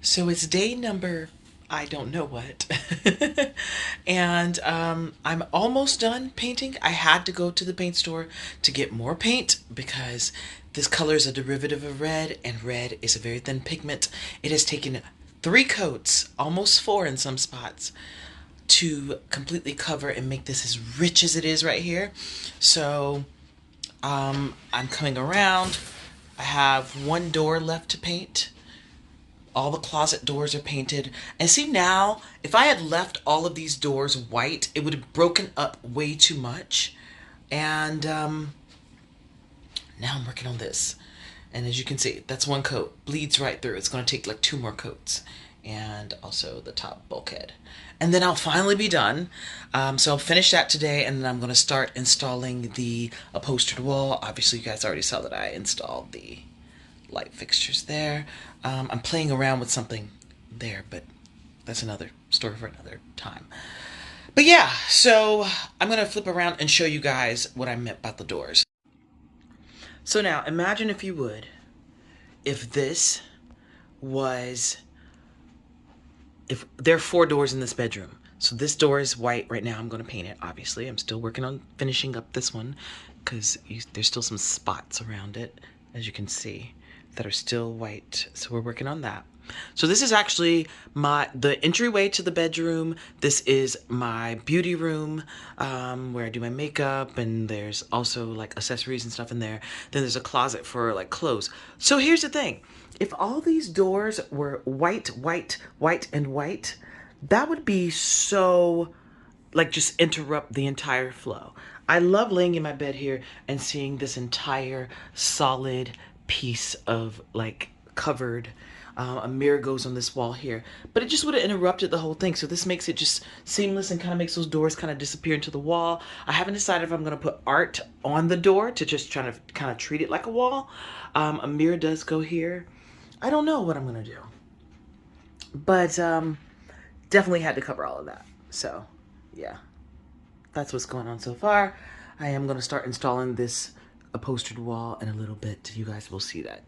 So it's day number, I don't know what. And I'm almost done painting. I had to go to the paint store to get more paint because this color is a derivative of red, and red is a very thin pigment. It has taken 3 coats, almost 4 in some spots, to completely cover and make this as rich as it is right here. So I'm coming around. I have one door left to paint. All the closet doors are painted. And see now, if I had left all of these doors white, it would have broken up way too much. And now I'm working on this. And as you can see, that's 1 coat. Bleeds right through. It's going to take like 2 more coats. And also the top bulkhead. And then I'll finally be done. So I'll finish that today, and then I'm going to start installing the upholstered wall. Obviously, you guys already saw that I installed the light fixtures there. I'm playing around with something there, but that's another story for another time. But yeah, so I'm going to flip around and show you guys what I meant about the doors. So now, imagine if you would, if this was, if there are 4 doors in this bedroom. So this door is white right now. I'm going to paint it, obviously. I'm still working on finishing up this one because there's still some spots around it, as you can see, that are still white. So we're working on that. So this is actually the entryway to the bedroom. This is my beauty room, where I do my makeup, and there's also like accessories and stuff in there. Then there's a closet for like clothes. So here's the thing. If all these doors were white, white, white, and white, that would be so, like, just interrupt the entire flow. I love laying in my bed here and seeing this entire solid piece of like covered. A mirror goes on this wall here, but it just would have interrupted the whole thing. So this makes it just seamless and kind of makes those doors kind of disappear into the wall. I haven't decided if I'm going to put art on the door to just try to kind of treat it like a wall. A mirror does go here. I don't know what I'm going to do, but definitely had to cover all of that. So yeah, that's what's going on so far. I am going to start installing this upholstered wall in a little bit. You guys will see that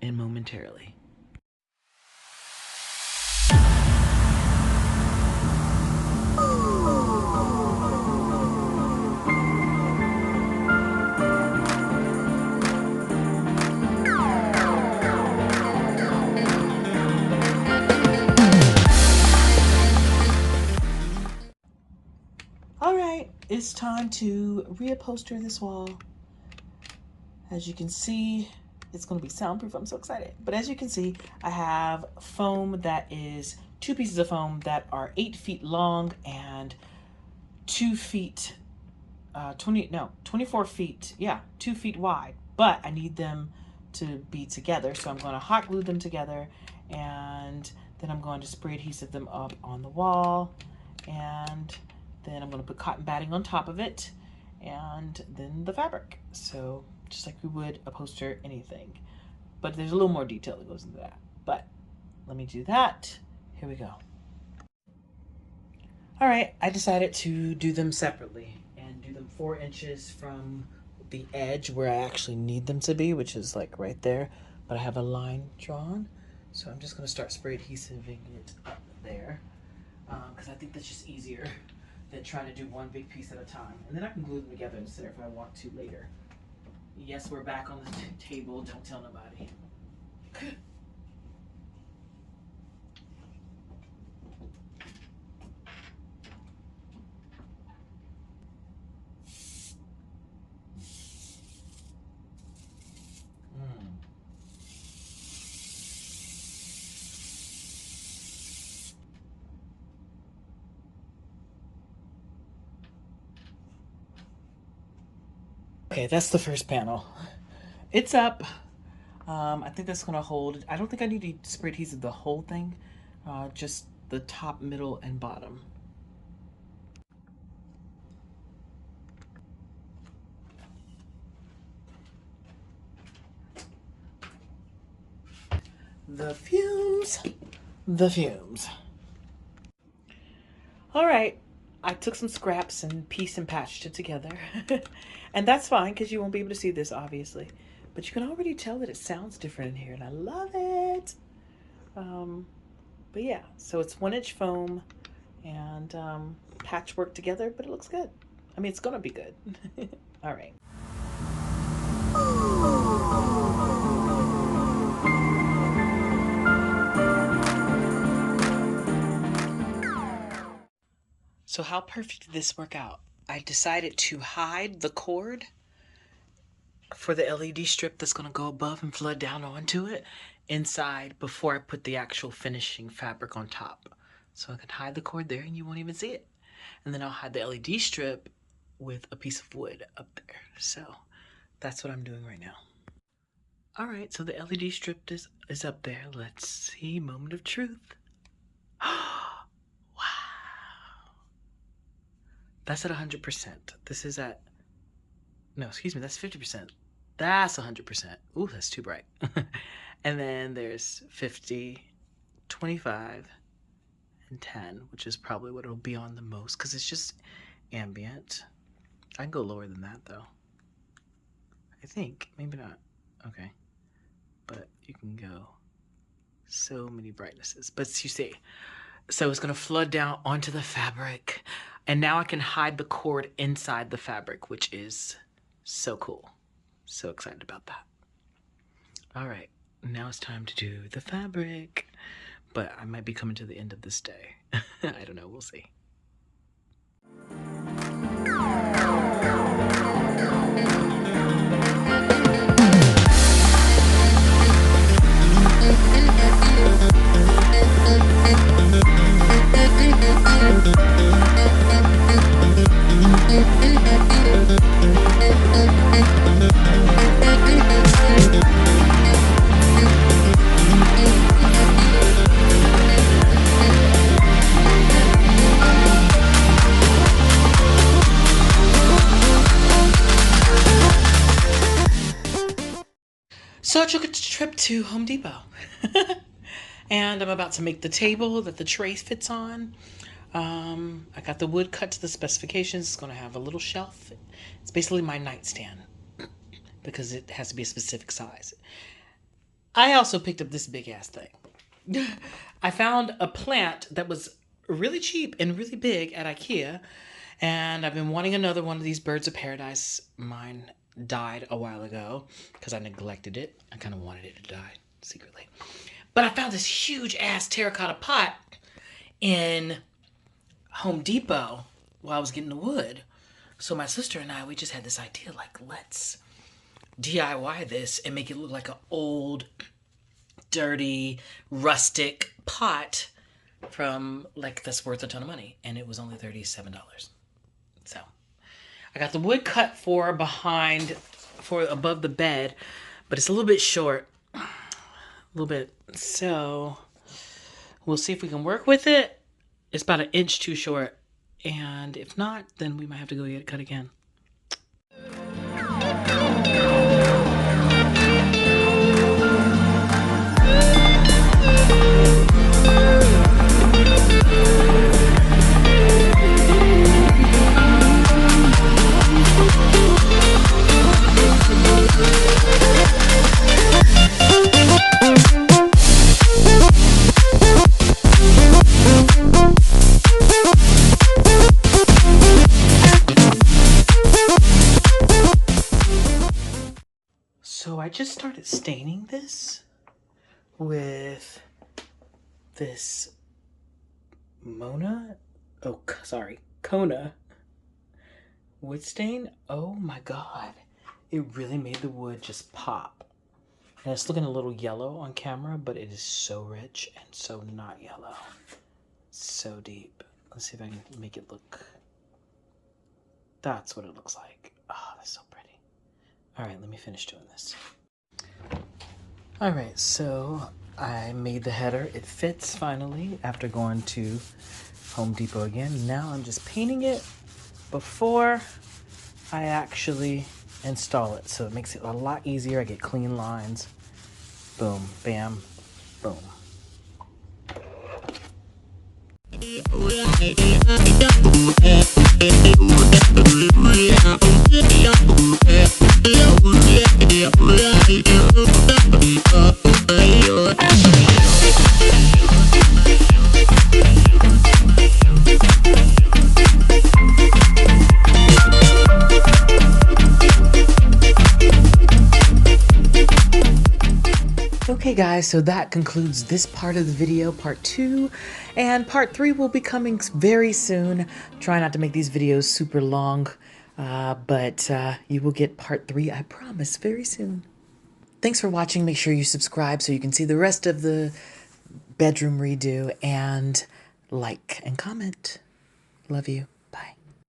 in momentarily. All right, it's time to reupholster this wall. As you can see, it's going to be soundproof. I'm so excited. But as you can see, I have foam that is 2 pieces of foam that are 8 feet long and 2 feet, 24 feet, yeah, 2 feet wide. But I need them to be together, so I'm going to hot glue them together, and then I'm going to spray adhesive them up on the wall, and then I'm going to put cotton batting on top of it, and then the fabric. So just like we would upholster anything. But there's a little more detail that goes into that. But let me do that. Here we go. All right, I decided to do them separately and do them 4 inches from the edge where I actually need them to be, which is like right there. But I have a line drawn. So I'm just going to start spray adhesiving it up there, because I think that's just easier than trying to do one big piece at a time. And then I can glue them together in the center if I want to later. Yes, we're back on the table. Don't tell nobody. Okay, that's the first panel. It's up. I think that's gonna hold. I don't think I need to spray adhesive the whole thing, just the top, middle, and bottom. The fumes. The fumes. All right, I took some scraps and pieced and patched it together. And that's fine because you won't be able to see this, obviously. But you can already tell that it sounds different in here, and I love it. But yeah, so it's 1 inch foam and patchwork together, but it looks good. I mean, it's gonna be good. All right. So how perfect did this work out? I decided to hide the cord for the LED strip that's going to go above and flood down onto it inside before I put the actual finishing fabric on top. So I can hide the cord there and you won't even see it. And then I'll hide the LED strip with a piece of wood up there. So that's what I'm doing right now. All right, so the LED strip is up there. Let's see, moment of truth. Wow. That's at 100%. This is at, no, excuse me, that's 50%. That's 100%. Ooh, that's too bright. And then there's 50, 25, and 10, which is probably what it'll be on the most because it's just ambient. I can go lower than that though. I think, maybe not. Okay. But you can go so many brightnesses. But you see, so it's gonna flood down onto the fabric. And now I can hide the cord inside the fabric, which is so cool. So excited about that. All right, now it's time to do the fabric. But I might be coming to the end of this day. I don't know, we'll see. So I took a trip to Home Depot and I'm about to make the table that the tray fits on. I got the wood cut to the specifications. It's going to have a little shelf. It's basically my nightstand because it has to be a specific size. I also picked up this big ass thing. I found a plant that was really cheap and really big at IKEA, and I've been wanting another one of these birds of paradise. Mine died a while ago because I neglected it. I kind of wanted it to die secretly. But I found this huge ass terracotta pot in Home Depot while I was getting the wood. So my sister and I, we just had this idea, like, let's DIY this and make it look like an old, dirty, rustic pot from, like, that's worth a ton of money. And it was only $37. So I got the wood cut for above the bed, but it's a little bit short. A little bit. So we'll see if we can work with it. It's about 1 inch too short. And if not, then we might have to go get it cut again. So I just started staining this with this Kona wood stain. Oh my god. It really made the wood just pop. And it's looking a little yellow on camera, but it is so rich and so not yellow. So deep. Let's see if I can make it look. That's what it looks like. Oh, that's so pretty. All right, let me finish doing this. All right, so I made the header. It fits finally after going to Home Depot again. Now I'm just painting it before I actually install it. So it makes it a lot easier. I get clean lines. Boom, bam, boom. Okay guys, so that concludes this part of the video, part 2, and part 3 will be coming very soon. Try not to make these videos super long, but you will get part 3, I promise, very soon. Thanks for watching. Make sure you subscribe so you can see the rest of the bedroom redo, and like and comment. Love you.